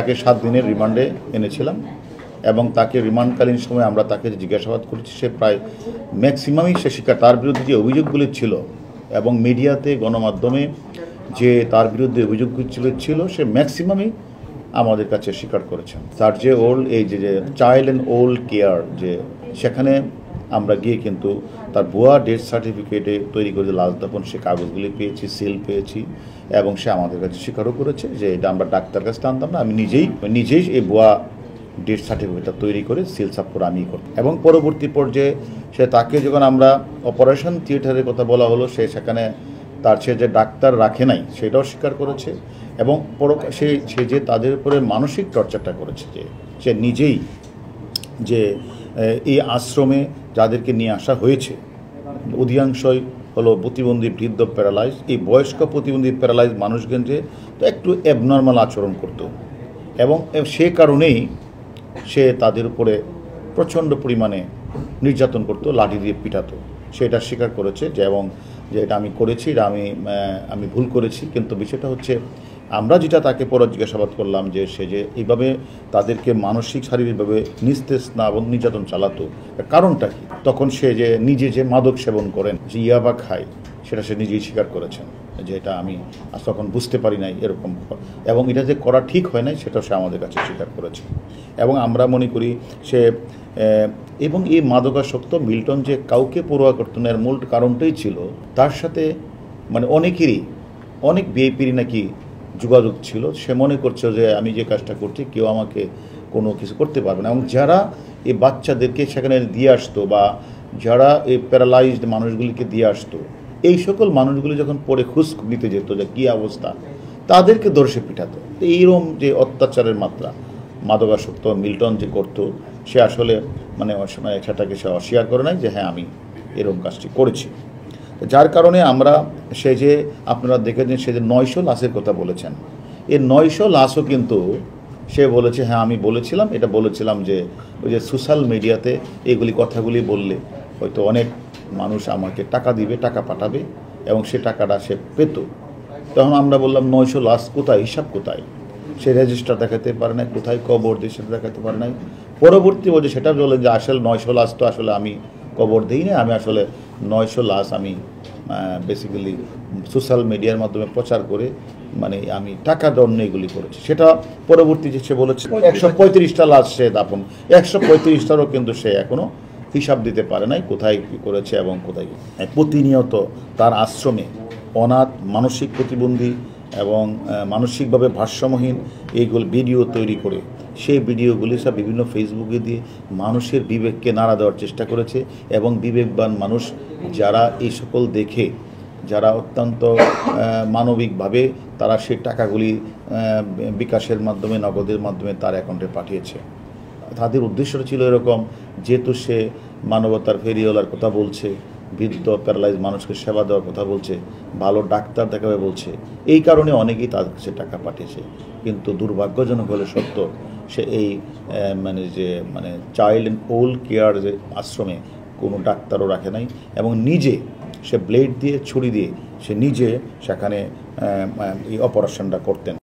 তাকে 7 দিনের রিমান্ডে এনেছিলাম এবং তাকে রিমান্ডকালীন সময় আমরা তাকে জিজ্ঞাসাবাদ করেছি। সে প্রায় ম্যাক্সিমামই সে স্বীকার, তার বিরুদ্ধে যে অভিযোগগুলি ছিল এবং মিডিয়াতে গণমাধ্যমে যে তার বিরুদ্ধে অভিযোগগুলি ছিল সে ম্যাক্সিমামই আমাদের কাছে স্বীকার করেছেন। তার যে যে চাইল্ড অ্যান্ড ওল্ড কেয়ার যে সেখানে আমরা গিয়ে কিন্তু তার ভুয়া ডেথ সার্টিফিকেটে তৈরি করে লাশ দাফন সে কাগজগুলি পেয়েছি, সিল পেয়েছি এবং সে আমাদের কাছে স্বীকারও করেছে যে এটা আমরা ডাক্তার কাছে আনতাম না, আমি নিজেই এই ভুয়া ডেথ সার্টিফিকেটটা তৈরি করে সিল সাপ করে আমি করি। এবং পরবর্তী পর্যায়ে তাকে যখন আমরা অপারেশন থিয়েটারের কথা বলা হলো সেখানে সে যে ডাক্তার রাখে নাই সেটাও স্বীকার করেছে এবং সে যে তাদের উপরে মানসিক টর্চারটা করেছে, যে সে নিজেই যে এই আশ্রমে যাদেরকে নিয়ে আসা হয়েছে অধিকাংশই হলো প্রতিবন্ধী, বৃদ্ধ, প্যারালাইজ। এই বয়স্ক প্রতিবন্ধী প্যারালাইজ মানুষগঞ্জে তো একটু অ্যাবনর্মাল আচরণ করত এবং সে কারণেই সে তাদের উপরে প্রচণ্ড পরিমাণে নির্যাতন করতো, লাঠি দিয়ে পিটাতো। সেটা স্বীকার করেছে যে এবং যে এটা আমি করেছি, এটা আমি ভুল করেছি। কিন্তু বিষয়টা হচ্ছে আমরা যেটা তাকে পরে জিজ্ঞাসাবাদ করলাম যে সে যে এইভাবে তাদেরকে মানসিক শারীরিকভাবে নিস্তেজ না এবং নির্যাতন চালাতো, কারণটা কি? তখন সে যে নিজে যে মাদক সেবন করেন, যে ইয়াবা খায়, সেটা সে নিজেই স্বীকার করেছেন যে এটা আমি তখন বুঝতে পারি নাই এরকম, এবং এটা যে করা ঠিক হয় নাই সেটাও সে আমাদের কাছে স্বীকার করেছে। এবং আমরা মনে করি সে এবং এই মাদকাসক্ত মিল্টন যে কাউকে পরোয়া করতো না, এর মূল কারণটাই ছিল তার সাথে মানে অনেক ভিআইপির নাকি যোগাযোগ ছিল। সে মনে করছে যে আমি যে কাজটা করছি কেউ আমাকে কোনো কিছু করতে পারবে না। এবং যারা এই বাচ্চাদেরকে সেখানে দিয়ে আসতো বা যারা এই প্যারালাইজড মানুষগুলিকে দিয়ে আসতো, এই সকল মানুষগুলি যখন পরে খোঁজ নিতে যেত যে কী অবস্থা, তাদেরকে দর্শে পিঠাতো। এইরকম যে অত্যাচারের মাত্রা মাদকাসক্ত মিল্টন যে করতো, সে আসলে মানে সেটাকে সে অস্বীকার করে নাই যে হ্যাঁ আমি এরকম কাজটি করেছি। যার কারণে আমরা সে যে আপনারা দেখেছেন সে যে 900 লাশের কথা বলেছেন, এই 900 লাশও কিন্তু সে বলেছে হ্যাঁ আমি বলেছিলাম, এটা বলেছিলাম যে ওই যে সোশ্যাল মিডিয়াতে এগুলি কথাগুলি বললে হয়তো অনেক মানুষ আমাকে টাকা দিবে, টাকা পাঠাবে এবং সে টাকাটা সে পেত। তখন আমরা বললাম 900 লাশ কোথায়, হিসাব কোথায়? সে রেজিস্টার দেখাতে পারে না, কোথায় কবর দিয়ে সেটা দেখাতে পারে নাই। পরবর্তী বলছে সেটা বলে যে আসলে 900 লাশ তো আসলে আমি কবর দিই না, আমি আসলে 900 লাশ আমি বেসিক্যালি সোশ্যাল মিডিয়ার মাধ্যমে প্রচার করে মানে আমি টাকা দণ্ড এগুলি করেছি। সেটা পরবর্তী যে সে বলেছে 135টা লাশ সে দাফন, 135টারও কিন্তু সে এখনও হিসাব দিতে পারে নাই কোথায় কী করেছে এবং কোথায়। প্রতিনিয়ত তার আশ্রমে অনাথ, মানসিক প্রতিবন্ধী এবং মানসিকভাবে ভারসাম্যহীন এইগুলো ভিডিও তৈরি করে সেই ভিডিওগুলি সব বিভিন্ন ফেসবুকে দিয়ে মানুষের বিবেককে নাড়া দেওয়ার চেষ্টা করেছে। এবং বিবেকবান মানুষ যারা এই সকল দেখে, যারা অত্যন্ত মানবিকভাবে তারা সেই টাকাগুলি বিকাশের মাধ্যমে, নগদের মাধ্যমে তার অ্যাকাউন্টে পাঠিয়েছে। তাদের উদ্দেশ্যটা ছিল এরকম, যেহেতু সে মানবতার ফেরিওয়ালার কথা বলছে, বৃদ্ধ প্যারালাইজ মানুষকে সেবা দেওয়ার কথা বলছে, ভালো ডাক্তার দেখাবে বলছে, এই কারণে অনেকেই তার কাছে টাকা পাঠিয়েছে। কিন্তু দুর্ভাগ্যজনক হলে সত্য, সে এই মানে চাইল্ড অ্যান্ড ওল্ড কেয়ার যে আশ্রমে কোনো ডাক্তারও রাখে নাই এবং নিজে সে ব্লেড দিয়ে, ছুরি দিয়ে সে নিজে সেখানে এই অপারেশনটা করতেন।